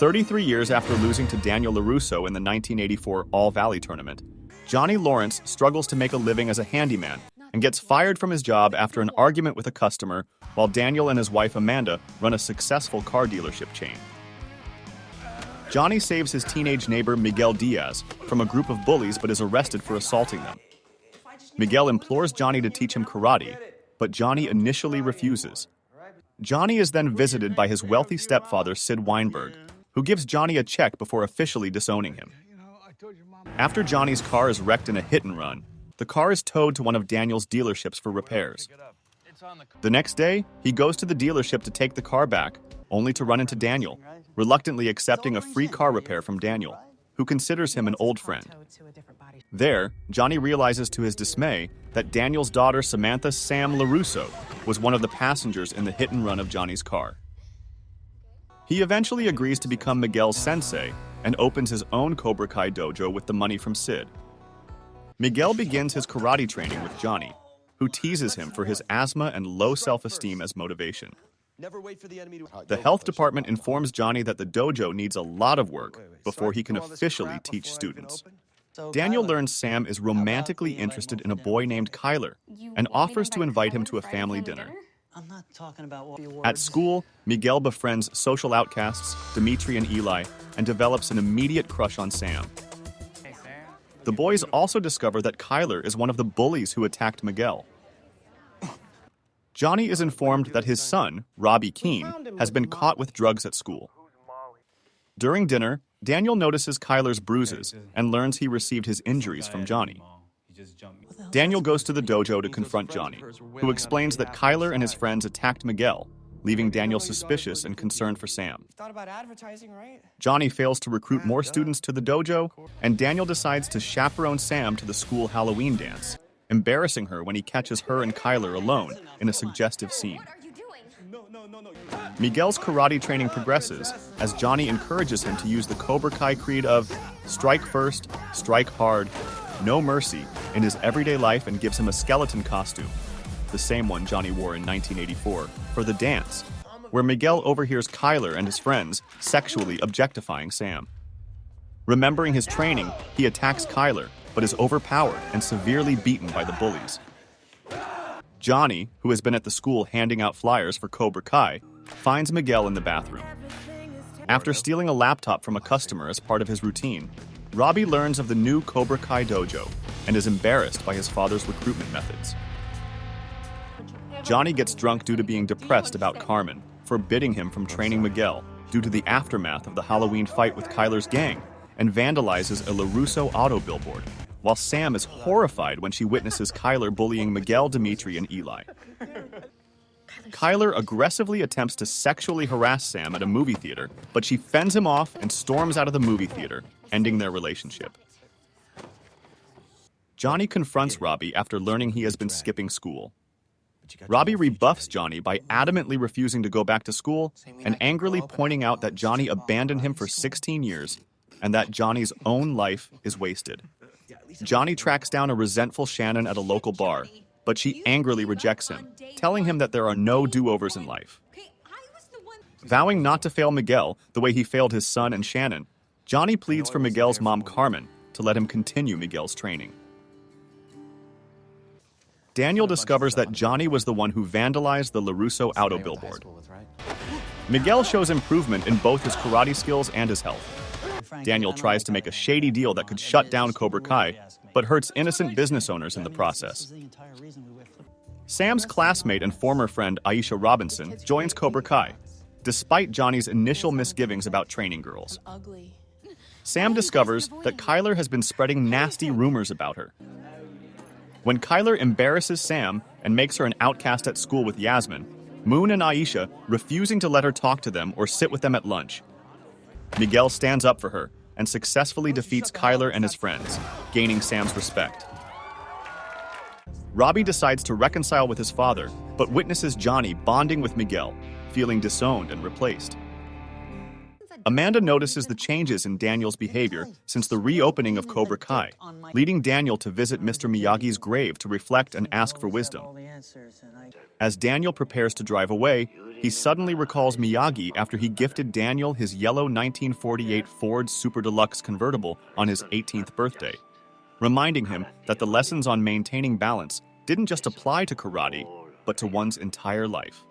33 years after losing to Daniel LaRusso in the 1984 All-Valley tournament, Johnny Lawrence struggles to make a living as a handyman and gets fired from his job after an argument with a customer while Daniel and his wife Amanda run a successful car dealership chain. Johnny saves his teenage neighbor Miguel Diaz from a group of bullies but is arrested for assaulting them. Miguel implores Johnny to teach him karate, but Johnny initially refuses. Johnny is then visited by his wealthy stepfather Sid Weinberg, who gives Johnny a check before officially disowning him. After Johnny's car is wrecked in a hit-and-run, the car is towed to one of Daniel's dealerships for repairs. The next day, he goes to the dealership to take the car back, only to run into Daniel, reluctantly accepting a free car repair from Daniel, who considers him an old friend. There, Johnny realizes to his dismay that Daniel's daughter Samantha Sam LaRusso was one of the passengers in the hit-and-run of Johnny's car. He eventually agrees to become Miguel's sensei and opens his own Cobra Kai dojo with the money from Sid. Miguel begins his karate training with Johnny, who teases him for his asthma and low self-esteem as motivation. The health department informs Johnny that the dojo needs a lot of work before he can officially teach students. Daniel learns Sam is romantically interested in a boy named Kyler and offers to invite him to a family dinner. At school, Miguel befriends social outcasts, Dimitri and Eli, and develops an immediate crush on Sam. The boys also discover that Kyler is one of the bullies who attacked Miguel. Johnny is informed that his son, Robbie Keene, has been caught with drugs at school. During dinner, Daniel notices Kyler's bruises and learns he received his injuries from Johnny. Daniel goes to the dojo to confront Johnny, who explains that Kyler and his friends attacked Miguel, leaving Daniel suspicious and concerned for Sam. Johnny fails to recruit more students to the dojo, and Daniel decides to chaperone Sam to the school Halloween dance, embarrassing her when he catches her and Kyler alone in a suggestive scene. Miguel's karate training progresses as Johnny encourages him to use the Cobra Kai creed of strike first, strike hard, no mercy in his everyday life and gives him a skeleton costume, the same one Johnny wore in 1984, for the dance, where Miguel overhears Kyler and his friends sexually objectifying Sam. Remembering his training, he attacks Kyler, but is overpowered and severely beaten by the bullies. Johnny, who has been at the school handing out flyers for Cobra Kai, finds Miguel in the bathroom. After stealing a laptop from a customer as part of his routine, Robbie learns of the new Cobra Kai dojo and is embarrassed by his father's recruitment methods. Johnny gets drunk due to being depressed about Carmen, forbidding him from training Miguel due to the aftermath of the Halloween fight with Kyler's gang, and vandalizes a LaRusso auto billboard, while Sam is horrified when she witnesses Kyler bullying Miguel, Dimitri, and Eli. Kyler aggressively attempts to sexually harass Sam at a movie theater, but she fends him off and storms out of the movie theater, ending their relationship. Johnny confronts Robbie after learning he has been skipping school. Robbie rebuffs Johnny by adamantly refusing to go back to school and angrily pointing out that Johnny abandoned him for 16 years and that Johnny's own life is wasted. Johnny tracks down a resentful Shannon at a local bar, but she angrily rejects him, telling him that there are no do-overs in life. Vowing not to fail Miguel the way he failed his son and Shannon, Johnny pleads for Miguel's mom Carmen to let him continue Miguel's training. Daniel discovers that Johnny was the one who vandalized the LaRusso auto billboard. Miguel shows improvement in both his karate skills and his health. Daniel tries to make a shady deal that could shut down Cobra Kai, but hurts innocent business owners in the process. Sam's classmate and former friend Aisha Robinson joins Cobra Kai, despite Johnny's initial misgivings about training girls. Sam discovers that Kyler has been spreading nasty rumors about her. When Kyler embarrasses Sam and makes her an outcast at school with Yasmin, Moon and Aisha refusing to let her talk to them or sit with them at lunch. Miguel stands up for her and successfully defeats Kyler and his friends, gaining Sam's respect. Robbie decides to reconcile with his father, but witnesses Johnny bonding with Miguel, feeling disowned and replaced. Amanda notices the changes in Daniel's behavior since the reopening of Cobra Kai, leading Daniel to visit Mr. Miyagi's grave to reflect and ask for wisdom. As Daniel prepares to drive away, he suddenly recalls Miyagi after he gifted Daniel his yellow 1948 Ford Super Deluxe convertible on his 18th birthday, reminding him that the lessons on maintaining balance didn't just apply to karate, but to one's entire life.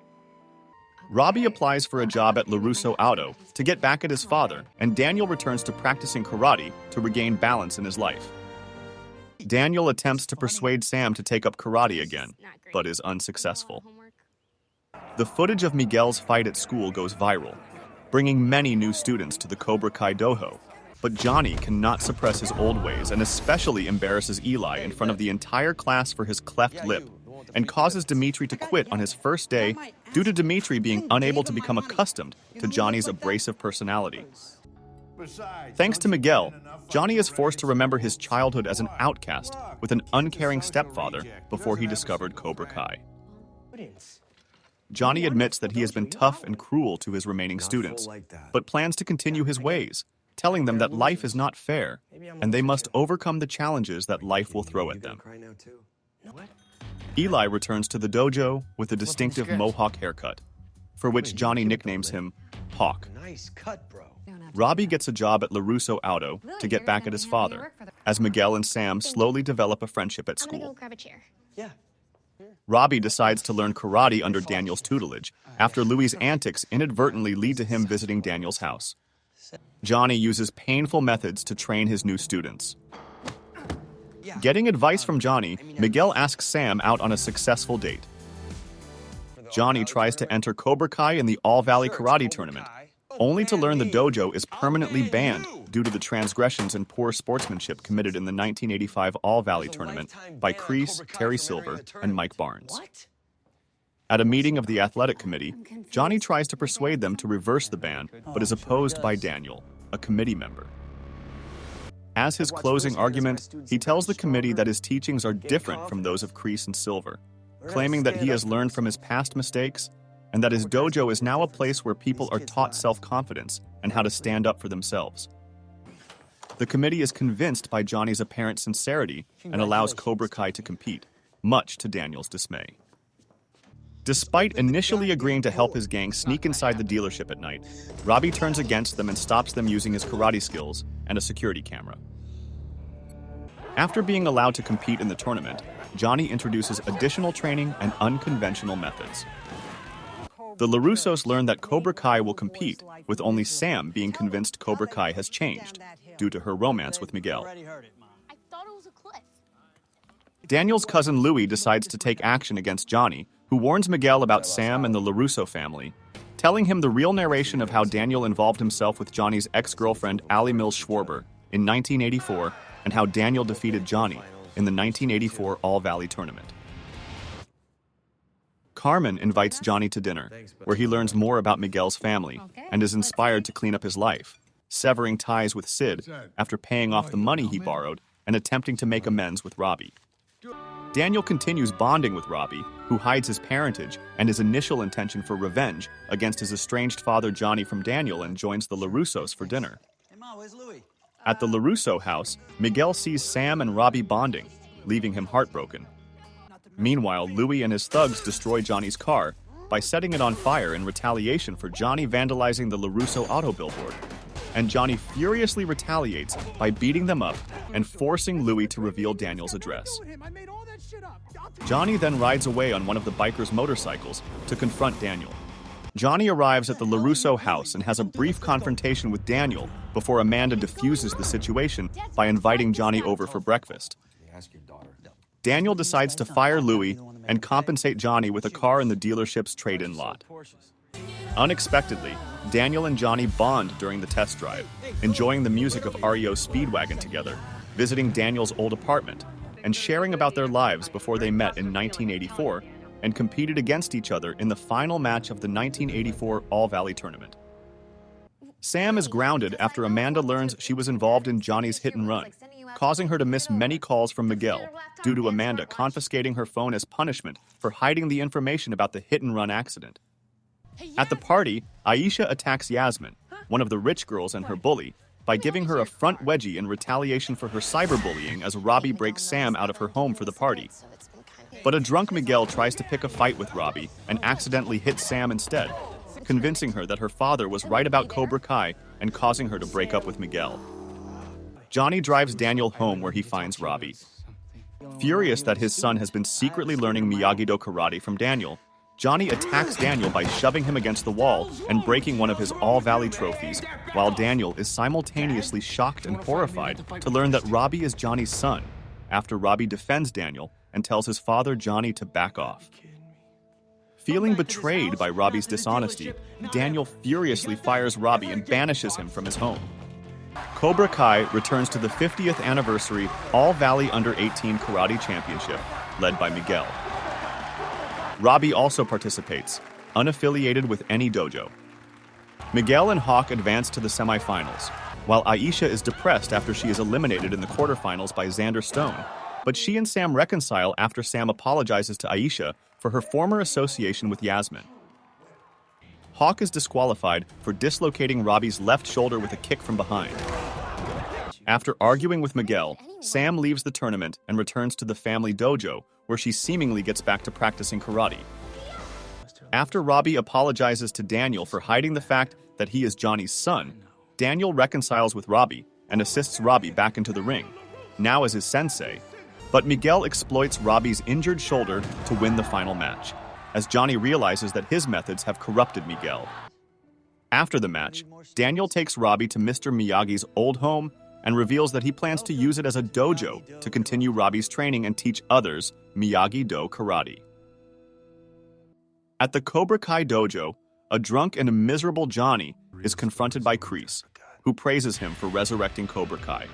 Robbie applies for a job at LaRusso Auto to get back at his father, and Daniel returns to practicing karate to regain balance in his life. Daniel attempts to persuade Sam to take up karate again, but is unsuccessful. The footage of Miguel's fight at school goes viral, bringing many new students to the Cobra Kai dojo. But Johnny cannot suppress his old ways and especially embarrasses Eli in front of the entire class for his cleft lip, and causes Dimitri to quit on his first day due to Dimitri being unable to become accustomed to Johnny's abrasive personality. Thanks to Miguel, Johnny is forced to remember his childhood as an outcast with an uncaring stepfather before he discovered Cobra Kai. Johnny admits that he has been tough and cruel to his remaining students, but plans to continue his ways, telling them that life is not fair, and they must overcome the challenges that life will throw at them. Eli returns to the dojo with a distinctive mohawk haircut, for which Johnny nicknames him Hawk. Nice cut, bro. Robbie gets a job at LaRusso Auto to get back at his father, as Miguel and Sam slowly develop a friendship at I'm gonna school. go grab a chair. Yeah. Robbie decides to learn karate under Daniel's tutelage, after Louie's antics inadvertently lead to him visiting Daniel's house. Johnny uses painful methods to train his new students. Getting advice from Johnny, Miguel asks Sam out on a successful date. Johnny tries to enter Cobra Kai in the All Valley Karate Tournament, only to learn the dojo is permanently banned due to the transgressions and poor sportsmanship committed in the 1985 All Valley Tournament by Kreese, Terry Silver, and Mike Barnes. At a meeting of the athletic committee, Johnny tries to persuade them to reverse the ban, but is opposed by Daniel, a committee member. As his closing argument, he tells the committee that his teachings are different from those of Kreese and Silver, claiming that he has learned from his past mistakes and that his dojo is now a place where people are taught self-confidence and how to stand up for themselves. The committee is convinced by Johnny's apparent sincerity and allows Cobra Kai to compete, much to Daniel's dismay. Despite initially agreeing to help his gang sneak inside the dealership at night, Robbie turns against them and stops them using his karate skills and a security camera. After being allowed to compete in the tournament, Johnny introduces additional training and unconventional methods. The LaRussos learn that Cobra Kai will compete, with only Sam being convinced Cobra Kai has changed, due to her romance with Miguel. I thought it was a cliff. Daniel's cousin Louie decides to take action against Johnny, who warns Miguel about Sam and the LaRusso family, telling him the real narration of how Daniel involved himself with Johnny's ex-girlfriend Allie Mills Schwarber in 1984 and how Daniel defeated Johnny in the 1984 All Valley Tournament. Carmen invites Johnny to dinner, where he learns more about Miguel's family and is inspired to clean up his life, severing ties with Sid after paying off the money he borrowed and attempting to make amends with Robbie. Daniel continues bonding with Robbie, who hides his parentage and his initial intention for revenge against his estranged father Johnny from Daniel, and joins the LaRussos for dinner. At the LaRusso house, Miguel sees Sam and Robbie bonding, leaving him heartbroken. Meanwhile, Louie and his thugs destroy Johnny's car by setting it on fire in retaliation for Johnny vandalizing the LaRusso auto billboard. And Johnny furiously retaliates by beating them up and forcing Louie to reveal Daniel's address. Johnny then rides away on one of the bikers' motorcycles to confront Daniel. Johnny arrives at the LaRusso house and has a brief confrontation with Daniel before Amanda diffuses the situation by inviting Johnny over for breakfast. Daniel decides to fire Louie and compensate Johnny with a car in the dealership's trade-in lot. Unexpectedly, Daniel and Johnny bond during the test drive, enjoying the music of REO's Speedwagon together, visiting Daniel's old apartment, and sharing about their lives before they met in 1984 and competed against each other in the final match of the 1984 All Valley Tournament. Sam is grounded after Amanda learns she was involved in Johnny's hit and run, causing her to miss many calls from Miguel due to Amanda confiscating her phone as punishment for hiding the information about the hit and run accident. At the party, Aisha attacks Yasmin, one of the rich girls and her bully, by giving her a front wedgie in retaliation for her cyberbullying as Robbie breaks Sam out of her home for the party. But a drunk Miguel tries to pick a fight with Robbie and accidentally hits Sam instead, convincing her that her father was right about Cobra Kai and causing her to break up with Miguel. Johnny drives Daniel home where he finds Robbie. Furious that his son has been secretly learning Miyagi-Do karate from Daniel, Johnny attacks Daniel by shoving him against the wall and breaking one of his All-Valley trophies, while Daniel is simultaneously shocked and horrified to learn that Robbie is Johnny's son, after Robbie defends Daniel and tells his father Johnny to back off. Feeling betrayed by Robbie's dishonesty, Daniel furiously fires Robbie and banishes him from his home. Cobra Kai returns to the 50th anniversary All-Valley Under-18 Karate Championship, led by Miguel. Robbie also participates, unaffiliated with any dojo. Miguel and Hawk advance to the semifinals, while Aisha is depressed after she is eliminated in the quarterfinals by Xander Stone, but she and Sam reconcile after Sam apologizes to Aisha for her former association with Yasmin. Hawk is disqualified for dislocating Robbie's left shoulder with a kick from behind. After arguing with Miguel, Sam leaves the tournament and returns to the family dojo, where she seemingly gets back to practicing karate. After Robbie apologizes to Daniel for hiding the fact that he is Johnny's son, Daniel reconciles with Robbie and assists Robbie back into the ring, now as his sensei, but Miguel exploits Robbie's injured shoulder to win the final match, as Johnny realizes that his methods have corrupted Miguel. After the match, Daniel takes Robbie to Mr. Miyagi's old home and reveals that he plans to use it as a dojo to continue Robbie's training and teach others Miyagi-Do karate. At the Cobra Kai dojo, a drunk and miserable Johnny is confronted by Kreese, who praises him for resurrecting Cobra Kai.